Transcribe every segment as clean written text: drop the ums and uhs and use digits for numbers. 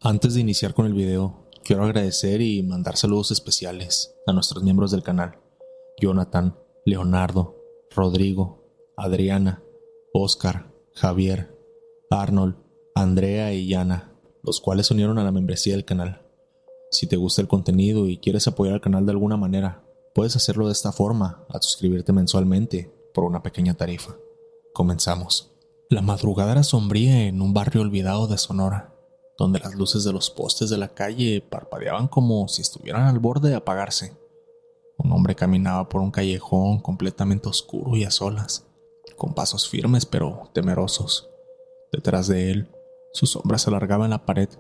Antes de iniciar con el video, quiero agradecer y mandar saludos especiales a nuestros miembros del canal: Jonathan, Leonardo, Rodrigo, Adriana, Oscar, Javier, Arnold, Andrea y Yana, los cuales se unieron a la membresía del canal. Si te gusta el contenido y quieres apoyar al canal de alguna manera, puedes hacerlo de esta forma, al suscribirte mensualmente por una pequeña tarifa. Comenzamos. La madrugada era sombría en un barrio olvidado de Sonora, donde las luces de los postes de la calle parpadeaban como si estuvieran al borde de apagarse. Un hombre caminaba por un callejón completamente oscuro y a solas, con pasos firmes pero temerosos. Detrás de él, su sombra se alargaba en la pared,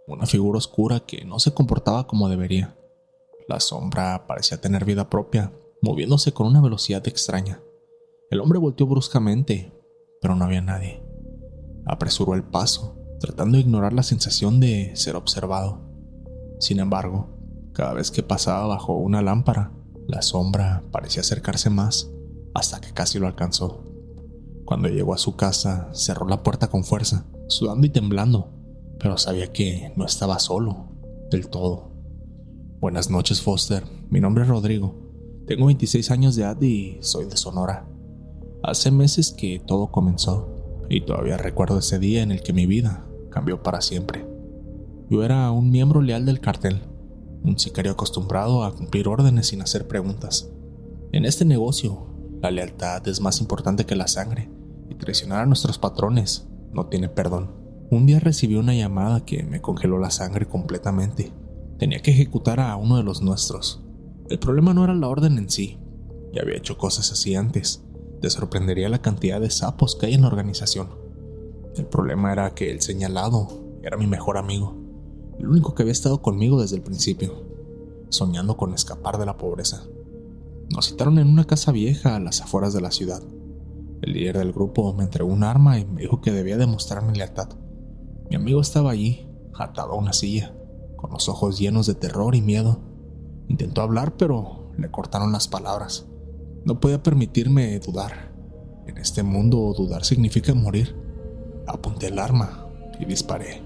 una figura oscura que no se comportaba como debería. La sombra parecía tener vida propia, moviéndose con una velocidad extraña. El hombre volteó bruscamente, pero no había nadie. Apresuró el paso, tratando de ignorar la sensación de ser observado. Sin embargo, cada vez que pasaba bajo una lámpara, la sombra parecía acercarse más, hasta que casi lo alcanzó. Cuando llegó a su casa, cerró la puerta con fuerza, sudando y temblando, pero sabía que no estaba solo, del todo. Buenas noches, Foster. Mi nombre es Rodrigo. Tengo 26 años de edad y soy de Sonora. Hace meses que todo comenzó, y todavía recuerdo ese día en el que mi vida cambió para siempre. Yo era un miembro leal del cartel, un sicario acostumbrado a cumplir órdenes sin hacer preguntas. En este negocio, la lealtad es más importante que la sangre, y traicionar a nuestros patrones no tiene perdón. Un día recibí una llamada que me congeló la sangre completamente. Tenía que ejecutar a uno de los nuestros. El problema no era la orden en sí, ya había hecho cosas así antes. Te sorprendería la cantidad de sapos que hay en la organización. El problema era que el señalado era mi mejor amigo, el único que había estado conmigo desde el principio, soñando con escapar de la pobreza. Nos citaron en una casa vieja a las afueras de la ciudad. El líder del grupo me entregó un arma y me dijo que debía demostrarme lealtad. Mi amigo estaba allí, atado a una silla, con los ojos llenos de terror y miedo. Intentó hablar, pero le cortaron las palabras. No podía permitirme dudar. En este mundo, dudar significa morir. Apunté el arma y disparé.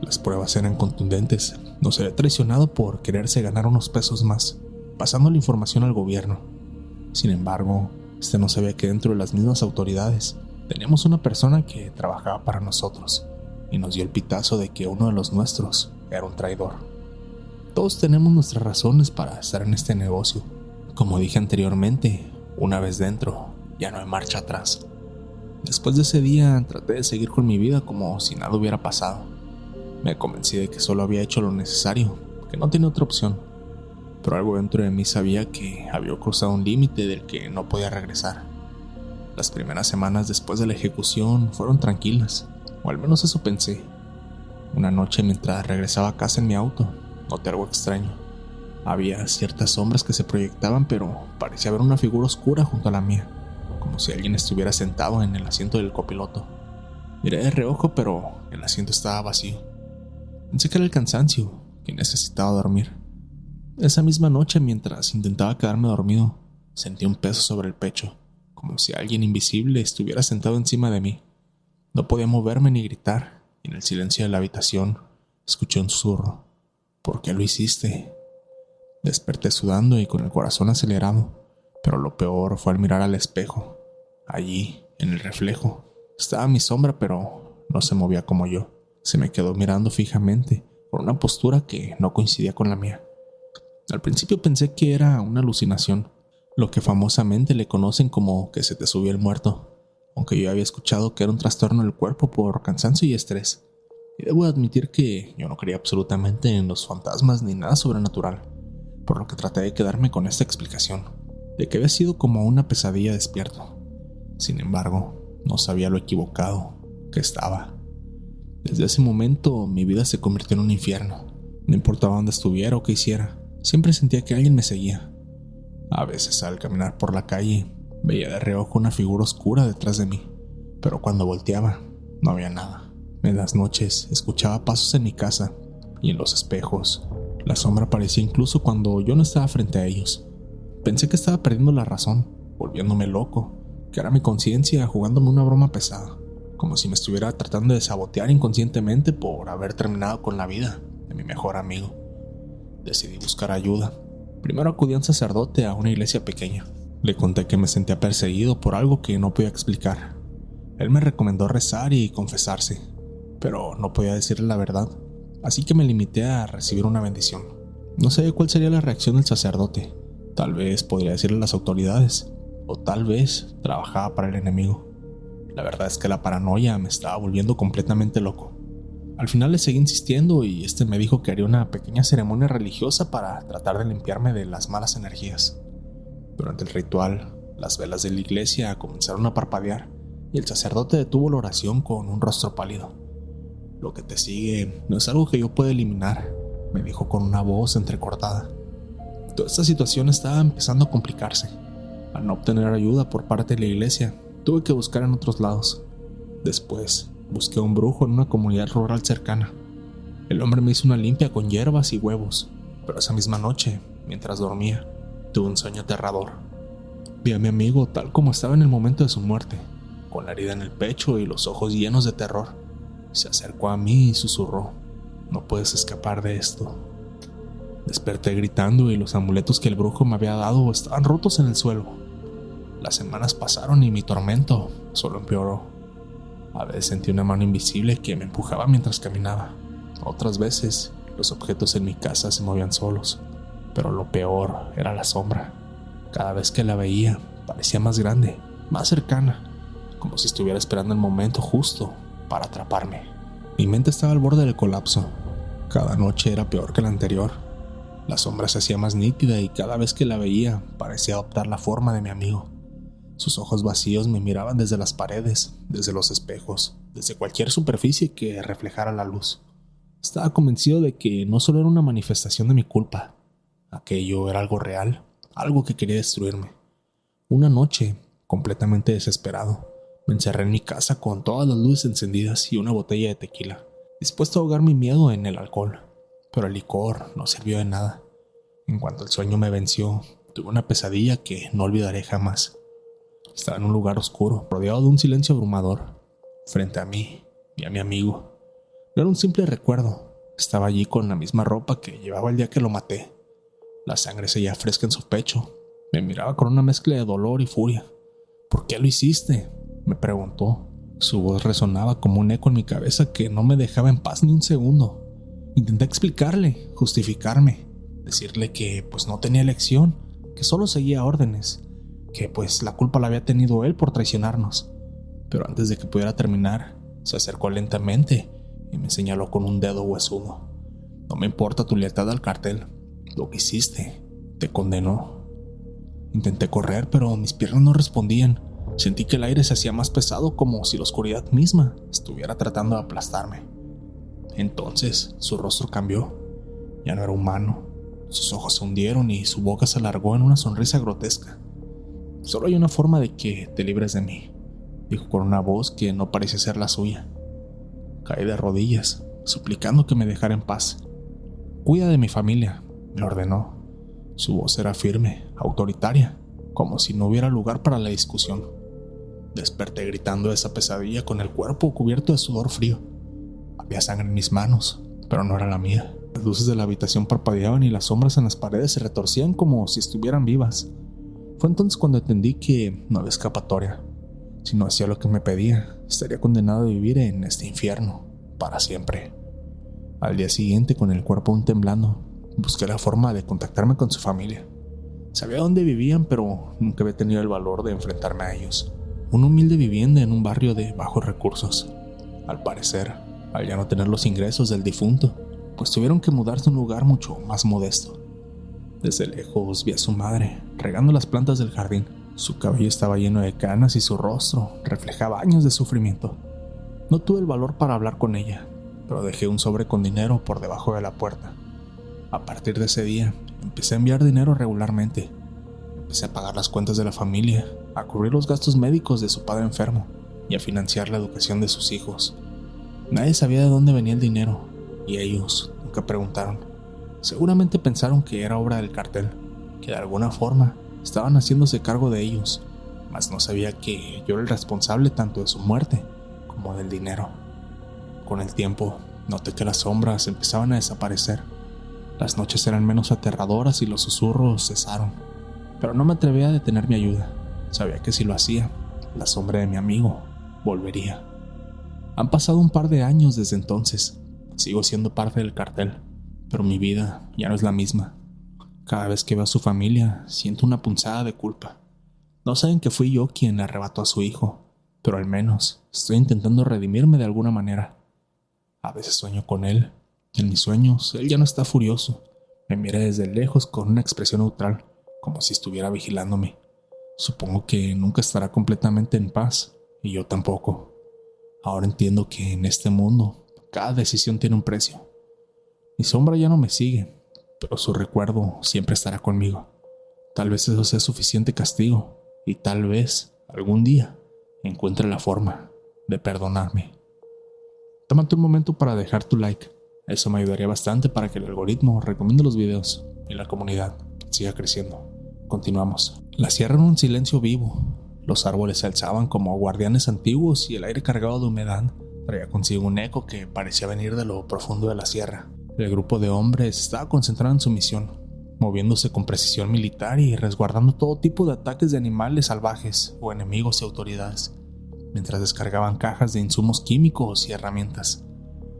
Las pruebas eran contundentes. Nos había traicionado por quererse ganar unos pesos más, pasando la información al gobierno. Sin embargo, no sabía que dentro de las mismas autoridades teníamos una persona que trabajaba para nosotros, y nos dio el pitazo de que uno de los nuestros era un traidor. Todos tenemos nuestras razones para estar en este negocio. Como dije anteriormente, una vez dentro, ya no hay marcha atrás. Después de ese día, traté de seguir con mi vida como si nada hubiera pasado. Me convencí de que solo había hecho lo necesario, que no tenía otra opción. Pero algo dentro de mí sabía que había cruzado un límite del que no podía regresar. Las primeras semanas después de la ejecución fueron tranquilas, o al menos eso pensé. Una noche, mientras regresaba a casa en mi auto, noté algo extraño. Había ciertas sombras que se proyectaban, pero parecía haber una figura oscura junto a la mía, como si alguien estuviera sentado en el asiento del copiloto. Miré de reojo, pero el asiento estaba vacío. Pensé que era el cansancio, que necesitaba dormir. Esa misma noche, mientras intentaba quedarme dormido, sentí un peso sobre el pecho, como si alguien invisible estuviera sentado encima de mí. No podía moverme ni gritar, y en el silencio de la habitación escuché un susurro. ¿Por qué lo hiciste? Desperté sudando y con el corazón acelerado, pero lo peor fue al mirar al espejo. Allí, en el reflejo, estaba mi sombra, pero no se movía como yo. Se me quedó mirando fijamente, con una postura que no coincidía con la mía. Al principio pensé que era una alucinación, lo que famosamente le conocen como que se te subió el muerto, aunque yo había escuchado que era un trastorno del cuerpo por cansancio y estrés. Y debo admitir que yo no creía absolutamente en los fantasmas ni nada sobrenatural, por lo que traté de quedarme con esta explicación, de que había sido como una pesadilla despierto. Sin embargo, no sabía lo equivocado que estaba. Desde ese momento, mi vida se convirtió en un infierno. No importaba dónde estuviera o qué hiciera, siempre sentía que alguien me seguía. A veces, al caminar por la calle, veía de reojo una figura oscura detrás de mí, pero cuando volteaba, no había nada. En las noches, escuchaba pasos en mi casa, y en los espejos, la sombra aparecía incluso cuando yo no estaba frente a ellos. Pensé que estaba perdiendo la razón, volviéndome loco, que era mi conciencia jugándome una broma pesada. como si me estuviera tratando de sabotear inconscientemente por haber terminado con la vida de mi mejor amigo. Decidí buscar ayuda. Primero acudí a un sacerdote a una iglesia pequeña. Le conté que me sentía perseguido por algo que no podía explicar. Él me recomendó rezar y confesarse, pero no podía decirle la verdad, así que me limité a recibir una bendición. No sé cuál sería la reacción del sacerdote. Tal vez podría decirle a las autoridades, o tal vez trabajaba para el enemigo. La verdad es que la paranoia me estaba volviendo completamente loco. Al final le seguí insistiendo y me dijo que haría una pequeña ceremonia religiosa para tratar de limpiarme de las malas energías. Durante el ritual, las velas de la iglesia comenzaron a parpadear y el sacerdote detuvo la oración con un rostro pálido. Lo que te sigue no es algo que yo pueda eliminar, me dijo con una voz entrecortada. Toda esta situación estaba empezando a complicarse. Al no obtener ayuda por parte de la iglesia, tuve que buscar en otros lados. Después, busqué a un brujo en una comunidad rural cercana. El hombre me hizo una limpia con hierbas y huevos, pero esa misma noche, mientras dormía, tuve un sueño aterrador. Vi a mi amigo tal como estaba en el momento de su muerte, con la herida en el pecho y los ojos llenos de terror. Se acercó a mí y susurró: "No puedes escapar de esto". Desperté gritando y los amuletos que el brujo me había dado estaban rotos en el suelo. Las semanas pasaron y mi tormento solo empeoró. A veces sentí una mano invisible que me empujaba mientras caminaba. Otras veces, los objetos en mi casa se movían solos. Pero lo peor era la sombra. Cada vez que la veía, parecía más grande, más cercana, como si estuviera esperando el momento justo para atraparme. Mi mente estaba al borde del colapso. Cada noche era peor que la anterior. La sombra se hacía más nítida y cada vez que la veía, parecía adoptar la forma de mi amigo. Sus ojos vacíos me miraban desde las paredes, desde los espejos, desde cualquier superficie que reflejara la luz. Estaba convencido de que no solo era una manifestación de mi culpa. Aquello era algo real, algo que quería destruirme. Una noche, completamente desesperado, me encerré en mi casa con todas las luces encendidas y una botella de tequila, dispuesto a ahogar mi miedo en el alcohol. Pero el licor no sirvió de nada. En cuanto el sueño me venció, tuve una pesadilla que no olvidaré jamás. Estaba en un lugar oscuro, rodeado de un silencio abrumador. Frente a mí y a mi amigo. No era un simple recuerdo. Estaba allí con la misma ropa que llevaba el día que lo maté. La sangre seguía fresca en su pecho. Me miraba con una mezcla de dolor y furia. ¿Por qué lo hiciste?, me preguntó. Su voz resonaba como un eco en mi cabeza que no me dejaba en paz ni un segundo. Intenté explicarle, justificarme, decirle que no tenía elección, que solo seguía órdenes, que la culpa la había tenido él por traicionarnos. Pero antes de que pudiera terminar, se acercó lentamente y me señaló con un dedo huesudo. No me importa tu lealtad al cartel. Lo que hiciste te condenó. Intenté correr, pero mis piernas no respondían. Sentí que el aire se hacía más pesado, como si la oscuridad misma estuviera tratando de aplastarme. Entonces su rostro cambió. Ya no era humano. Sus ojos se hundieron y su boca se alargó en una sonrisa grotesca. «Solo hay una forma de que te libres de mí», dijo con una voz que no parecía ser la suya. Caí de rodillas, suplicando que me dejara en paz. «Cuida de mi familia», me ordenó. Su voz era firme, autoritaria, como si no hubiera lugar para la discusión. Desperté gritando esa pesadilla con el cuerpo cubierto de sudor frío. Había sangre en mis manos, pero no era la mía. Las luces de la habitación parpadeaban y las sombras en las paredes se retorcían como si estuvieran vivas. Fue entonces cuando entendí que no había escapatoria. Si no hacía lo que me pedía, estaría condenado a vivir en este infierno, para siempre. Al día siguiente, con el cuerpo aún temblando, busqué la forma de contactarme con su familia. Sabía dónde vivían, pero nunca había tenido el valor de enfrentarme a ellos. Una humilde vivienda en un barrio de bajos recursos. Al parecer, al ya no tener los ingresos del difunto, tuvieron que mudarse a un lugar mucho más modesto. Desde lejos vi a su madre regando las plantas del jardín. Su cabello estaba lleno de canas y su rostro reflejaba años de sufrimiento. No tuve el valor para hablar con ella, pero dejé un sobre con dinero por debajo de la puerta. A partir de ese día, empecé a enviar dinero regularmente. Empecé a pagar las cuentas de la familia, a cubrir los gastos médicos de su padre enfermo y a financiar la educación de sus hijos. Nadie sabía de dónde venía el dinero, y ellos nunca preguntaron. Seguramente pensaron que era obra del cartel, que de alguna forma estaban haciéndose cargo de ellos, mas no sabía que yo era el responsable tanto de su muerte como del dinero. Con el tiempo, noté que las sombras empezaban a desaparecer. Las noches eran menos aterradoras y los susurros cesaron, pero no me atreví a detener mi ayuda. Sabía que si lo hacía, la sombra de mi amigo volvería. Han pasado un par de años desde entonces. Sigo siendo parte del cartel, pero mi vida ya no es la misma. Cada vez que veo a su familia, siento una punzada de culpa. No saben que fui yo quien le arrebató a su hijo, pero al menos estoy intentando redimirme de alguna manera. A veces sueño con él. En mis sueños, él ya no está furioso. Me mira desde lejos con una expresión neutral, como si estuviera vigilándome. Supongo que nunca estará completamente en paz, y yo tampoco. Ahora entiendo que en este mundo, cada decisión tiene un precio. Mi sombra ya no me sigue, pero su recuerdo siempre estará conmigo. Tal vez eso sea suficiente castigo, y tal vez, algún día, encuentre la forma de perdonarme. Tómate un momento para dejar tu like. Eso me ayudaría bastante para que el algoritmo recomiende los videos y la comunidad siga creciendo. Continuamos. La sierra era un silencio vivo. Los árboles se alzaban como guardianes antiguos y el aire cargado de humedad traía consigo un eco que parecía venir de lo profundo de la sierra. El grupo de hombres estaba concentrado en su misión, moviéndose con precisión militar y resguardando todo tipo de ataques de animales salvajes o enemigos y autoridades, mientras descargaban cajas de insumos químicos y herramientas.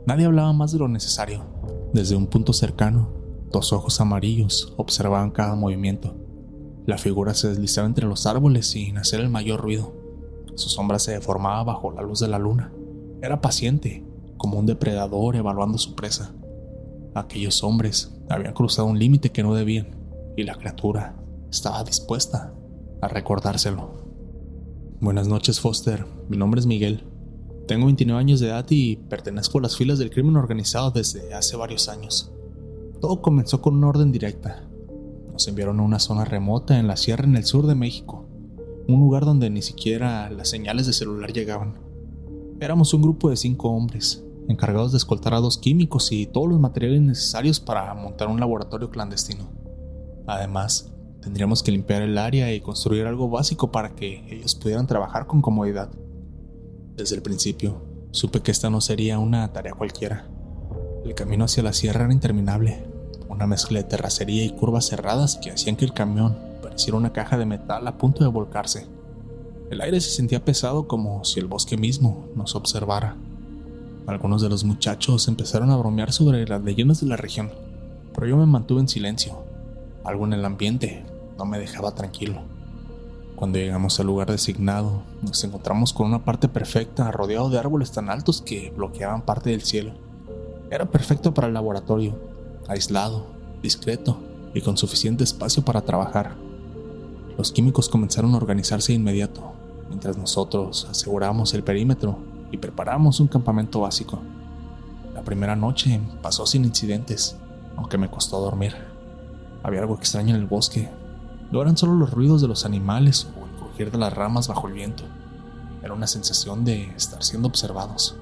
Nadie hablaba más de lo necesario. Desde un punto cercano, dos ojos amarillos observaban cada movimiento. La figura se deslizaba entre los árboles sin hacer el mayor ruido. Su sombra se deformaba bajo la luz de la luna. Era paciente, como un depredador evaluando su presa. Aquellos hombres habían cruzado un límite que no debían, y la criatura estaba dispuesta a recordárselo. Buenas noches, Foster. Mi nombre es Miguel. Tengo 29 años de edad y pertenezco a las filas del crimen organizado desde hace varios años. Todo comenzó con una orden directa. Nos enviaron a una zona remota en la sierra en el sur de México, un lugar donde ni siquiera las señales de celular llegaban. Éramos un grupo de 5 hombres, encargados de escoltar a 2 químicos y todos los materiales necesarios para montar un laboratorio clandestino. Además, tendríamos que limpiar el área y construir algo básico para que ellos pudieran trabajar con comodidad. Desde el principio, supe que esta no sería una tarea cualquiera. El camino hacia la sierra era interminable, una mezcla de terracería y curvas cerradas que hacían que el camión pareciera una caja de metal a punto de volcarse. El aire se sentía pesado, como si el bosque mismo nos observara. Algunos de los muchachos empezaron a bromear sobre las leyendas de la región, pero yo me mantuve en silencio. Algo en el ambiente no me dejaba tranquilo. Cuando llegamos al lugar designado, nos encontramos con una parte perfecta rodeado de árboles tan altos que bloqueaban parte del cielo. Era perfecto para el laboratorio, aislado, discreto y con suficiente espacio para trabajar. Los químicos comenzaron a organizarse de inmediato, mientras nosotros asegurábamos el perímetro y preparábamos un campamento básico. La primera noche pasó sin incidentes, aunque me costó dormir. Había algo extraño en el bosque. No eran solo los ruidos de los animales o el crujir de las ramas bajo el viento. Era una sensación de estar siendo observados,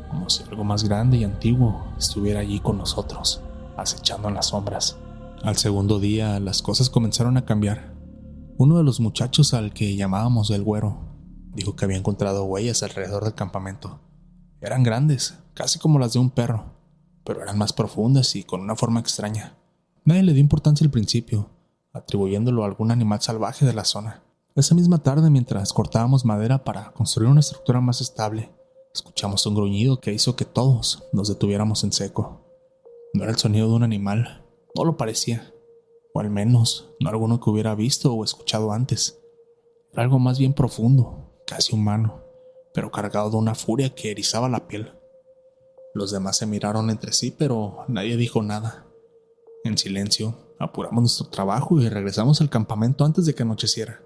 como si algo más grande y antiguo estuviera allí con nosotros, acechando en las sombras. Al segundo día, las cosas comenzaron a cambiar. Uno de los muchachos, al que llamábamos el Güero, dijo que había encontrado huellas alrededor del campamento. Eran grandes, casi como las de un perro, pero eran más profundas y con una forma extraña. Nadie le dio importancia al principio, atribuyéndolo a algún animal salvaje de la zona. Esa misma tarde, mientras cortábamos madera para construir una estructura más estable, escuchamos un gruñido que hizo que todos nos detuviéramos en seco. No era el sonido de un animal, no lo parecía, o al menos no alguno que hubiera visto o escuchado antes. Era algo más bien profundo, casi humano, pero cargado de una furia que erizaba la piel. Los demás se miraron entre sí, pero nadie dijo nada. En silencio, apuramos nuestro trabajo y regresamos al campamento antes de que anocheciera.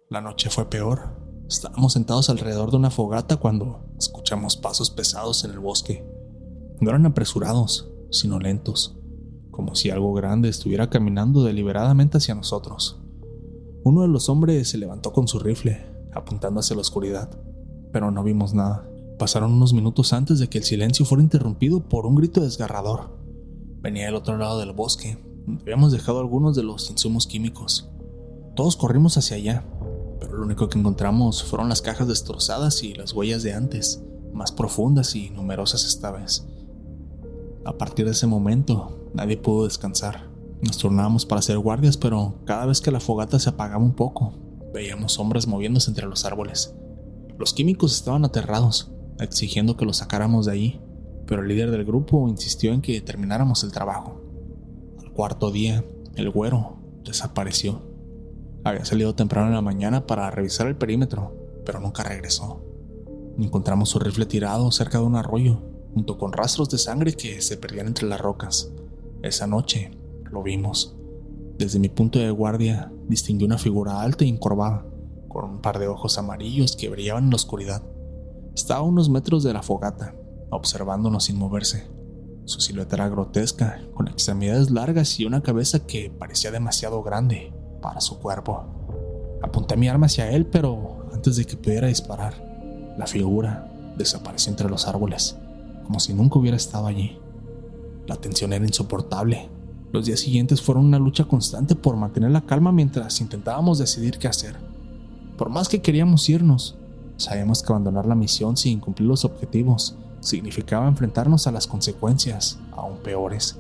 La noche fue peor. Estábamos sentados alrededor de una fogata cuando escuchamos pasos pesados en el bosque. No eran apresurados, sino lentos, como si algo grande estuviera caminando deliberadamente hacia nosotros. Uno de los hombres se levantó con su rifle, apuntando hacia la oscuridad, pero no vimos nada. Pasaron unos minutos antes de que el silencio fuera interrumpido por un grito desgarrador. Venía del otro lado del bosque, donde habíamos dejado algunos de los insumos químicos. Todos corrimos hacia allá, pero lo único que encontramos fueron las cajas destrozadas y las huellas de antes, más profundas y numerosas esta vez. A partir de ese momento, nadie pudo descansar. Nos turnábamos para hacer guardias, pero cada vez que la fogata se apagaba un poco, veíamos sombras moviéndose entre los árboles. Los químicos estaban aterrados, exigiendo que los sacáramos de allí, pero el líder del grupo insistió en que termináramos el trabajo. Al cuarto día, el güero desapareció. Había salido temprano en la mañana para revisar el perímetro, pero nunca regresó. Encontramos su rifle tirado cerca de un arroyo, junto con rastros de sangre que se perdían entre las rocas. Esa noche lo vimos. Desde mi punto de guardia distinguí una figura alta y encorvada, con un par de ojos amarillos que brillaban en la oscuridad. Estaba a unos metros de la fogata, observándonos sin moverse. Su silueta era grotesca, con extremidades largas y una cabeza que parecía demasiado grande para su cuerpo. Apunté mi arma hacia él, pero antes de que pudiera disparar, la figura desapareció entre los árboles, como si nunca hubiera estado allí. La tensión era insoportable. Los días siguientes fueron una lucha constante por mantener la calma mientras intentábamos decidir qué hacer. Por más que queríamos irnos, sabíamos que abandonar la misión sin cumplir los objetivos significaba enfrentarnos a las consecuencias aún peores.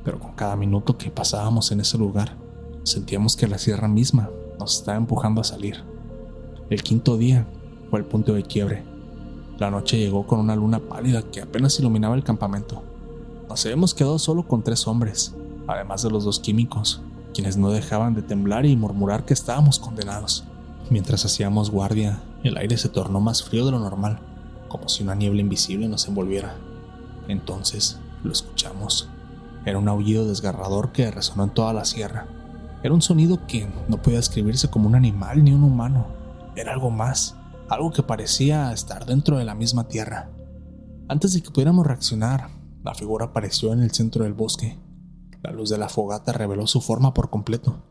Pero con cada minuto que pasábamos en ese lugar, sentíamos que la sierra misma nos estaba empujando a salir. El quinto día fue el punto de quiebre. La noche llegó con una luna pálida que apenas iluminaba el campamento. Nos habíamos quedado solo con 3 hombres, además de los 2 químicos, quienes no dejaban de temblar y murmurar que estábamos condenados. Mientras hacíamos guardia, el aire se tornó más frío de lo normal, como si una niebla invisible nos envolviera. Entonces lo escuchamos. Era un aullido desgarrador que resonó en toda la sierra. Era un sonido que no podía describirse como un animal ni un humano. Era algo más, algo que parecía estar dentro de la misma tierra. Antes de que pudiéramos reaccionar, la figura apareció en el centro del bosque. La luz de la fogata reveló su forma por completo.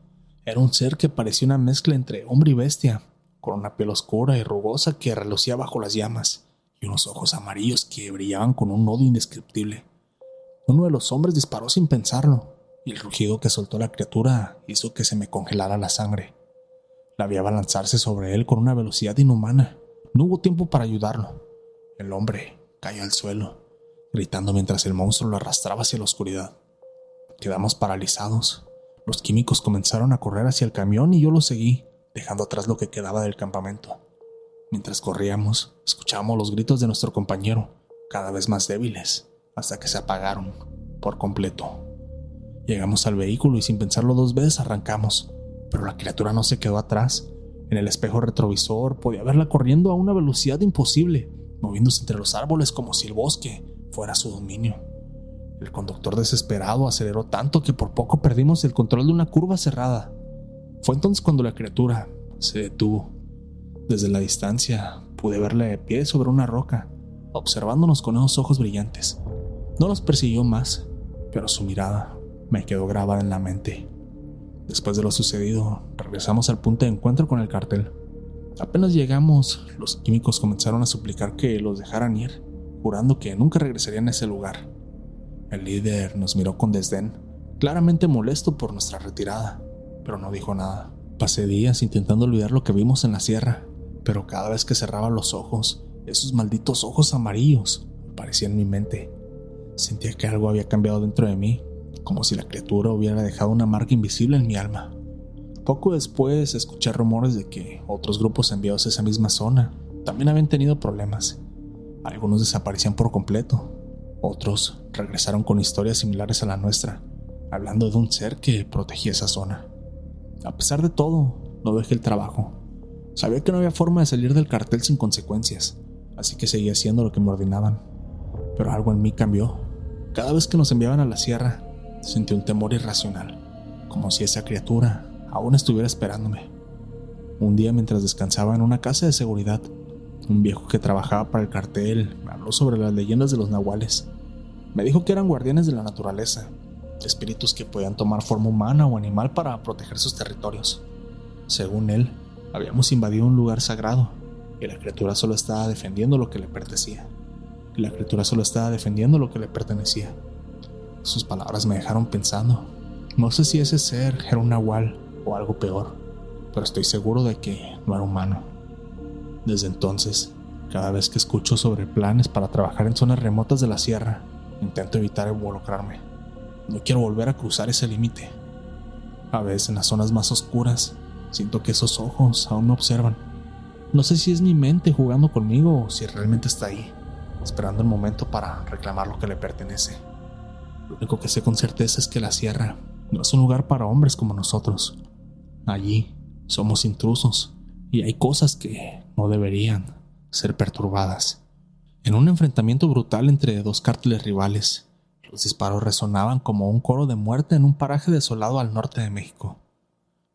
Era un ser que parecía una mezcla entre hombre y bestia, con una piel oscura y rugosa que relucía bajo las llamas, y unos ojos amarillos que brillaban con un odio indescriptible. Uno de los hombres disparó sin pensarlo, y el rugido que soltó la criatura hizo que se me congelara la sangre. La vi abalanzarse sobre él con una velocidad inhumana. No hubo tiempo para ayudarlo. El hombre cayó al suelo, gritando mientras el monstruo lo arrastraba hacia la oscuridad. Quedamos paralizados. Los químicos comenzaron a correr hacia el camión y yo los seguí, dejando atrás lo que quedaba del campamento. Mientras corríamos, escuchábamos los gritos de nuestro compañero, cada vez más débiles, hasta que se apagaron por completo. Llegamos al vehículo y sin pensarlo 2 veces arrancamos, pero la criatura no se quedó atrás. En el espejo retrovisor podía verla corriendo a una velocidad imposible, moviéndose entre los árboles como si el bosque fuera su dominio. El conductor desesperado aceleró tanto que por poco perdimos el control de una curva cerrada. Fue entonces cuando la criatura se detuvo. Desde la distancia pude verla de pie sobre una roca, observándonos con esos ojos brillantes. No nos persiguió más, pero su mirada me quedó grabada en la mente. Después de lo sucedido, regresamos al punto de encuentro con el cartel. Apenas llegamos, los químicos comenzaron a suplicar que los dejaran ir, jurando que nunca regresarían a ese lugar. El líder nos miró con desdén, claramente molesto por nuestra retirada, pero no dijo nada. Pasé días intentando olvidar lo que vimos en la sierra, pero cada vez que cerraba los ojos, esos malditos ojos amarillos aparecían en mi mente. Sentía que algo había cambiado dentro de mí, como si la criatura hubiera dejado una marca invisible en mi alma. Poco después escuché rumores de que otros grupos enviados a esa misma zona también habían tenido problemas. Algunos desaparecían por completo. Otros regresaron con historias similares a la nuestra, hablando de un ser que protegía esa zona. A pesar de todo, no dejé el trabajo. Sabía que no había forma de salir del cartel sin consecuencias, así que seguía haciendo lo que me ordenaban. Pero algo en mí cambió. Cada vez que nos enviaban a la sierra, sentí un temor irracional, como si esa criatura aún estuviera esperándome. Un día, mientras descansaba en una casa de seguridad, un viejo que trabajaba para el cartel me habló sobre las leyendas de los nahuales. Me dijo que eran guardianes de la naturaleza, espíritus que podían tomar forma humana o animal para proteger sus territorios. Según él, habíamos invadido un lugar sagrado y la criatura solo estaba defendiendo lo que le pertenecía. Sus palabras me dejaron pensando. No sé si ese ser era un nahual o algo peor, pero estoy seguro de que no era humano. Desde entonces, Cada vez que escucho sobre planes para trabajar en zonas remotas de la sierra, intento evitar involucrarme. No quiero volver a cruzar ese límite. A veces en las zonas más oscuras, siento que esos ojos aún me observan. No sé si es mi mente jugando conmigo o si realmente está ahí, esperando el momento para reclamar lo que le pertenece. Lo único que sé con certeza es que la sierra no es un lugar para hombres como nosotros. Allí somos intrusos y hay cosas que no deberían ser perturbadas. En un enfrentamiento brutal entre dos cárteles rivales, los disparos resonaban como un coro de muerte en un paraje desolado al norte de México.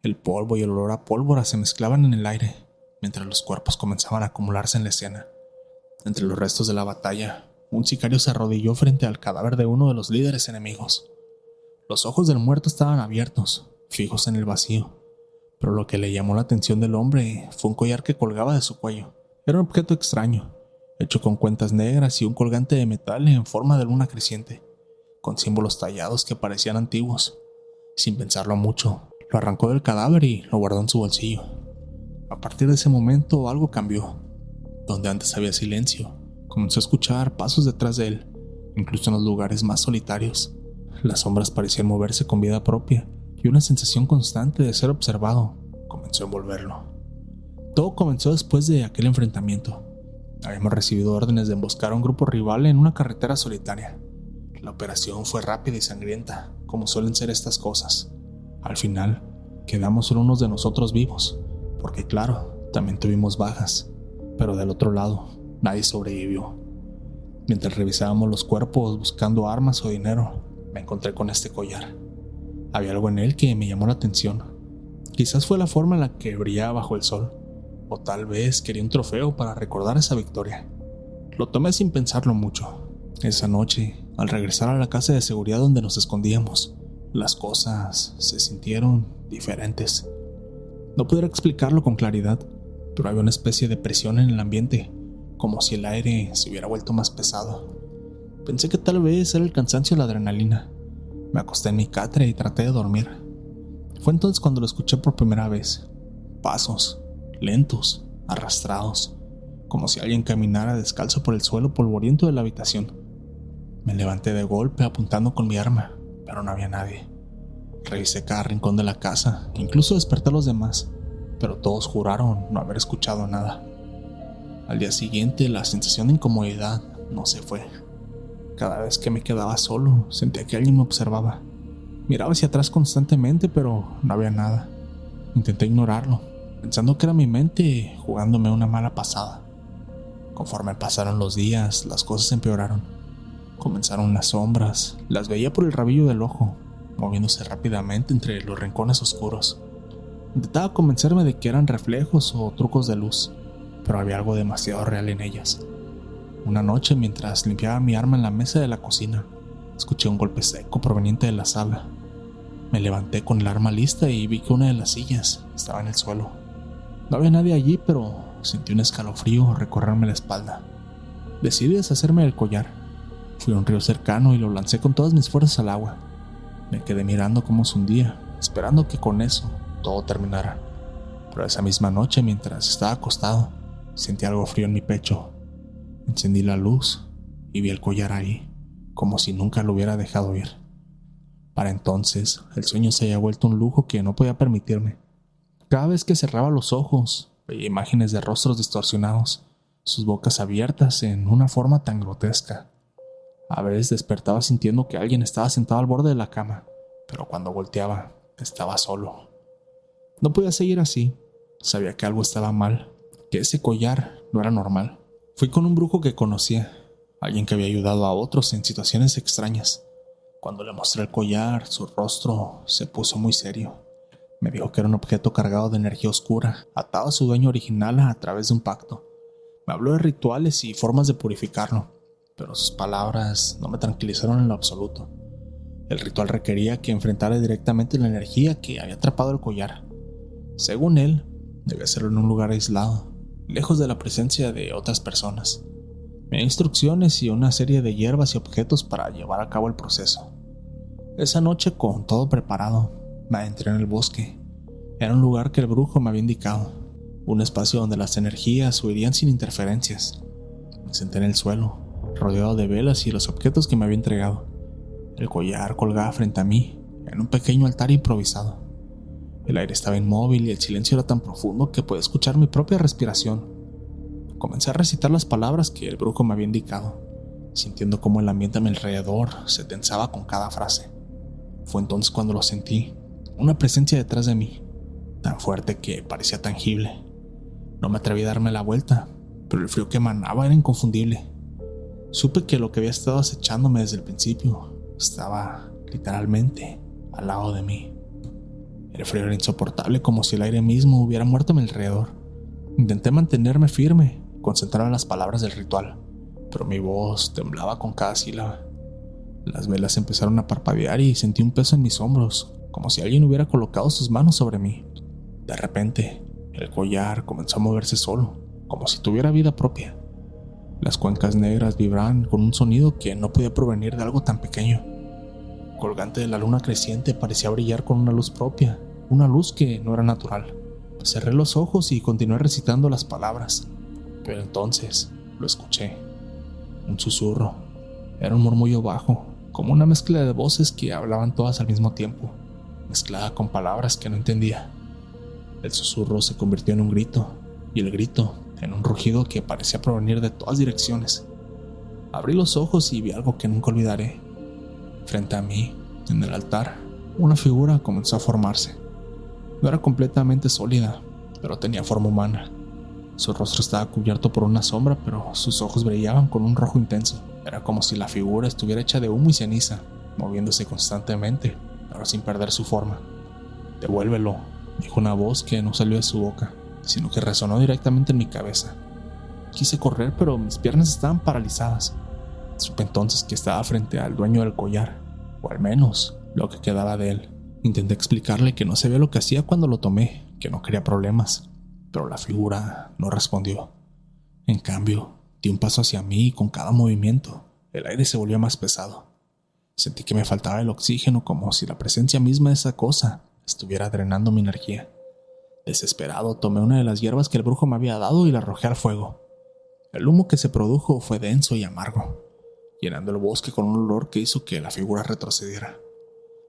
El polvo y el olor a pólvora se mezclaban en el aire, mientras los cuerpos comenzaban a acumularse en la escena. Entre los restos de la batalla, un sicario se arrodilló frente al cadáver de uno de los líderes enemigos. Los ojos del muerto estaban abiertos, fijos en el vacío, pero lo que le llamó la atención del hombre fue un collar que colgaba de su cuello. Era un objeto extraño, hecho con cuentas negras y un colgante de metal en forma de luna creciente, con símbolos tallados que parecían antiguos. Sin pensarlo mucho, lo arrancó del cadáver y lo guardó en su bolsillo. A partir de ese momento algo cambió. Donde antes había silencio, comenzó a escuchar pasos detrás de él, incluso en los lugares más solitarios. Las sombras parecían moverse con vida propia y una sensación constante de ser observado comenzó a envolverlo. Todo comenzó después de aquel enfrentamiento. Habíamos recibido órdenes de emboscar a un grupo rival en una carretera solitaria. La operación fue rápida y sangrienta, como suelen ser estas cosas. Al final, quedamos solo unos de nosotros vivos, porque claro, también tuvimos bajas, pero del otro lado, nadie sobrevivió. Mientras revisábamos los cuerpos buscando armas o dinero, me encontré con este collar. Había algo en él que me llamó la atención. Quizás fue la forma en la que brillaba bajo el sol, o tal vez quería un trofeo para recordar esa victoria. Lo tomé sin pensarlo mucho. Esa noche, al regresar a la casa de seguridad donde nos escondíamos, las cosas se sintieron diferentes. No pudiera explicarlo con claridad, pero había una especie de presión en el ambiente, como si el aire se hubiera vuelto más pesado. Pensé que tal vez era el cansancio o la adrenalina. Me acosté en mi catre y traté de dormir. Fue entonces cuando lo escuché por primera vez. Pasos, lentos, arrastrados, como si alguien caminara descalzo por el suelo polvoriento de la habitación. Me levanté de golpe apuntando con mi arma, pero no había nadie. Revisé cada rincón de la casa, incluso desperté a los demás, pero todos juraron no haber escuchado nada. Al día siguiente, la sensación de incomodidad no se fue. Cada vez que me quedaba solo, sentía que alguien me observaba. Miraba hacia atrás constantemente, pero no había nada. Intenté ignorarlo, pensando que era mi mente jugándome una mala pasada. Conforme pasaron los días, las cosas empeoraron. Comenzaron las sombras, las veía por el rabillo del ojo, moviéndose rápidamente entre los rincones oscuros. Intentaba convencerme de que eran reflejos o trucos de luz, pero había algo demasiado real en ellas. Una noche, mientras limpiaba mi arma en la mesa de la cocina, escuché un golpe seco proveniente de la sala. Me levanté con el arma lista y vi que una de las sillas estaba en el suelo. No había nadie allí, pero sentí un escalofrío recorrerme la espalda. Decidí deshacerme del collar. Fui a un río cercano y lo lancé con todas mis fuerzas al agua. Me quedé mirando cómo se hundía, esperando que con eso todo terminara. Pero esa misma noche, mientras estaba acostado, sentí algo frío en mi pecho. Encendí la luz y vi el collar ahí, como si nunca lo hubiera dejado ir. Para entonces, el sueño se había vuelto un lujo que no podía permitirme. Cada vez que cerraba los ojos, veía imágenes de rostros distorsionados, sus bocas abiertas en una forma tan grotesca. A veces despertaba sintiendo que alguien estaba sentado al borde de la cama, pero cuando volteaba, estaba solo. No podía seguir así. Sabía que algo estaba mal, que ese collar no era normal. Fui con un brujo que conocía, alguien que había ayudado a otros en situaciones extrañas. Cuando le mostré el collar, su rostro se puso muy serio. Me dijo que era un objeto cargado de energía oscura, atado a su dueño original a través de un pacto. Me habló de rituales y formas de purificarlo, pero sus palabras no me tranquilizaron en lo absoluto. El ritual requería que enfrentara directamente la energía que había atrapado el collar. Según él, debía hacerlo en un lugar aislado, lejos de la presencia de otras personas. Me dio instrucciones y una serie de hierbas y objetos para llevar a cabo el proceso. Esa noche, con todo preparado, me adentré en el bosque. Era un lugar que el brujo me había indicado, un espacio donde las energías huirían sin interferencias. Me senté en el suelo, rodeado de velas y los objetos que me había entregado. El collar colgaba frente a mí, en un pequeño altar improvisado. El aire estaba inmóvil y el silencio era tan profundo que podía escuchar mi propia respiración. Comencé a recitar las palabras que el brujo me había indicado, sintiendo cómo el ambiente a mi alrededor se tensaba con cada frase. Fue entonces cuando lo sentí, una presencia detrás de mí, tan fuerte que parecía tangible. No me atreví a darme la vuelta, pero el frío que emanaba era inconfundible. Supe que lo que había estado acechándome desde el principio estaba, literalmente, al lado de mí. El frío era insoportable, como si el aire mismo hubiera muerto a mi alrededor. Intenté mantenerme firme, concentrar en las palabras del ritual, pero mi voz temblaba con cada sílaba. Las velas empezaron a parpadear y sentí un peso en mis hombros, como si alguien hubiera colocado sus manos sobre mí. De repente, el collar comenzó a moverse solo, como si tuviera vida propia. Las cuencas negras vibraban con un sonido que no podía provenir de algo tan pequeño. Colgante de la luna creciente parecía brillar con una luz propia, una luz que no era natural. Cerré los ojos y continué recitando las palabras, pero entonces lo escuché. Un susurro. Era un murmullo bajo, como una mezcla de voces que hablaban todas al mismo tiempo, mezclada con palabras que no entendía. El susurro se convirtió en un grito, y el grito en un rugido que parecía provenir de todas direcciones. Abrí los ojos y vi algo que nunca olvidaré. Frente a mí, en el altar, una figura comenzó a formarse. No era completamente sólida, pero tenía forma humana. Su rostro estaba cubierto por una sombra, pero sus ojos brillaban con un rojo intenso. Era como si la figura estuviera hecha de humo y ceniza, moviéndose constantemente, pero sin perder su forma. «Devuélvelo», dijo una voz que no salió de su boca, sino que resonó directamente en mi cabeza. Quise correr, pero mis piernas estaban paralizadas. Supe entonces que estaba frente al dueño del collar, o al menos lo que quedaba de él. Intenté explicarle que no sabía lo que hacía cuando lo tomé, que no quería problemas, pero la figura no respondió. En cambio, di un paso hacia mí y con cada movimiento, el aire se volvió más pesado. Sentí que me faltaba el oxígeno, como si la presencia misma de esa cosa estuviera drenando mi energía. Desesperado, tomé una de las hierbas que el brujo me había dado y la arrojé al fuego. El humo que se produjo fue denso y amargo, llenando el bosque con un olor que hizo que la figura retrocediera.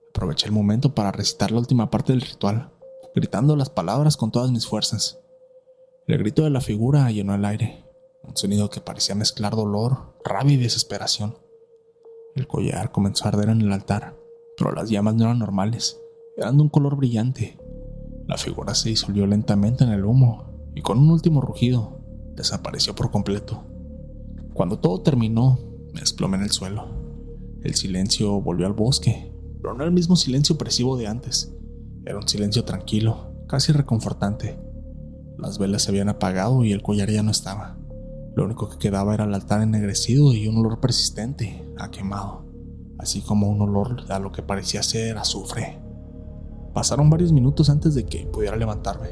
Aproveché el momento para recitar la última parte del ritual, gritando las palabras con todas mis fuerzas. El grito de la figura llenó el aire, un sonido que parecía mezclar dolor, rabia y desesperación. El collar comenzó a arder en el altar, pero las llamas no eran normales, eran de un color brillante. La figura se disolvió lentamente en el humo y con un último rugido desapareció por completo. Cuando todo terminó, me desplomé en el suelo. El silencio volvió al bosque, pero no el mismo silencio opresivo de antes. Era un silencio tranquilo, casi reconfortante. Las velas se habían apagado y el collar ya no estaba. Lo único que quedaba era el altar ennegrecido y un olor persistente a quemado, así como un olor a lo que parecía ser azufre. Pasaron varios minutos antes de que pudiera levantarme.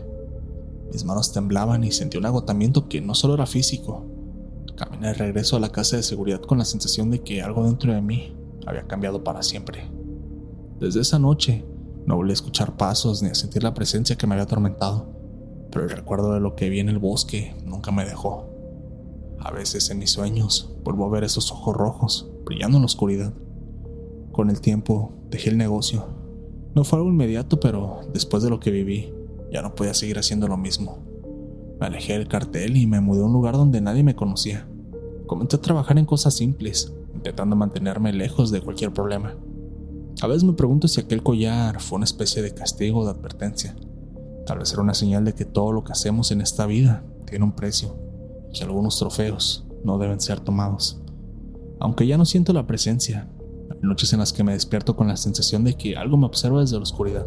Mis manos temblaban y sentí un agotamiento que no solo era físico. Caminé de regreso a la casa de seguridad con la sensación de que algo dentro de mí había cambiado para siempre. Desde esa noche no volví a escuchar pasos ni a sentir la presencia que me había atormentado, pero el recuerdo de lo que vi en el bosque nunca me dejó. A veces en mis sueños vuelvo a ver esos ojos rojos brillando en la oscuridad. Con el tiempo dejé el negocio. No fue algo inmediato, pero después de lo que viví, ya no podía seguir haciendo lo mismo. Me alejé del cartel y me mudé a un lugar donde nadie me conocía. Comencé a trabajar en cosas simples, intentando mantenerme lejos de cualquier problema. A veces me pregunto si aquel collar fue una especie de castigo o de advertencia. Tal vez era una señal de que todo lo que hacemos en esta vida tiene un precio, y que algunos trofeos no deben ser tomados. Aunque ya no siento la presencia, hay noches en las que me despierto con la sensación de que algo me observa desde la oscuridad.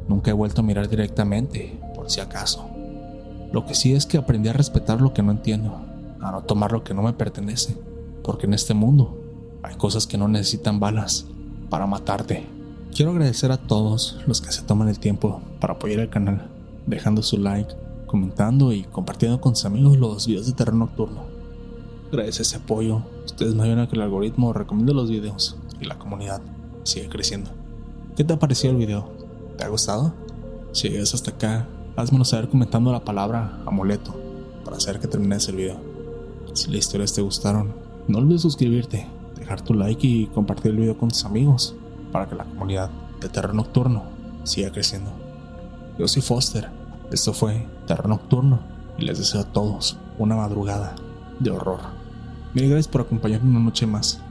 Nunca he vuelto a mirar directamente, por si acaso. Lo que sí es que aprendí a respetar lo que no entiendo, a no tomar lo que no me pertenece, porque en este mundo hay cosas que no necesitan balas para matarte. Quiero agradecer a todos los que se toman el tiempo para apoyar el canal, dejando su like, comentando y compartiendo con sus amigos los videos de terror nocturno. Gracias a ese apoyo, ustedes me ayudan a que el algoritmo recomiende los videos y la comunidad sigue creciendo. ¿Qué te ha parecido el video? ¿Te ha gustado? Si llegas hasta acá, házmelo saber comentando la palabra amuleto para hacer que termines el video. Si las historias te gustaron, no olvides suscribirte, dejar tu like y compartir el video con tus amigos para que la comunidad de Terror Nocturno siga creciendo. Yo soy Foster, esto fue Terror Nocturno y les deseo a todos una madrugada de horror. Mil gracias por acompañarme una noche más.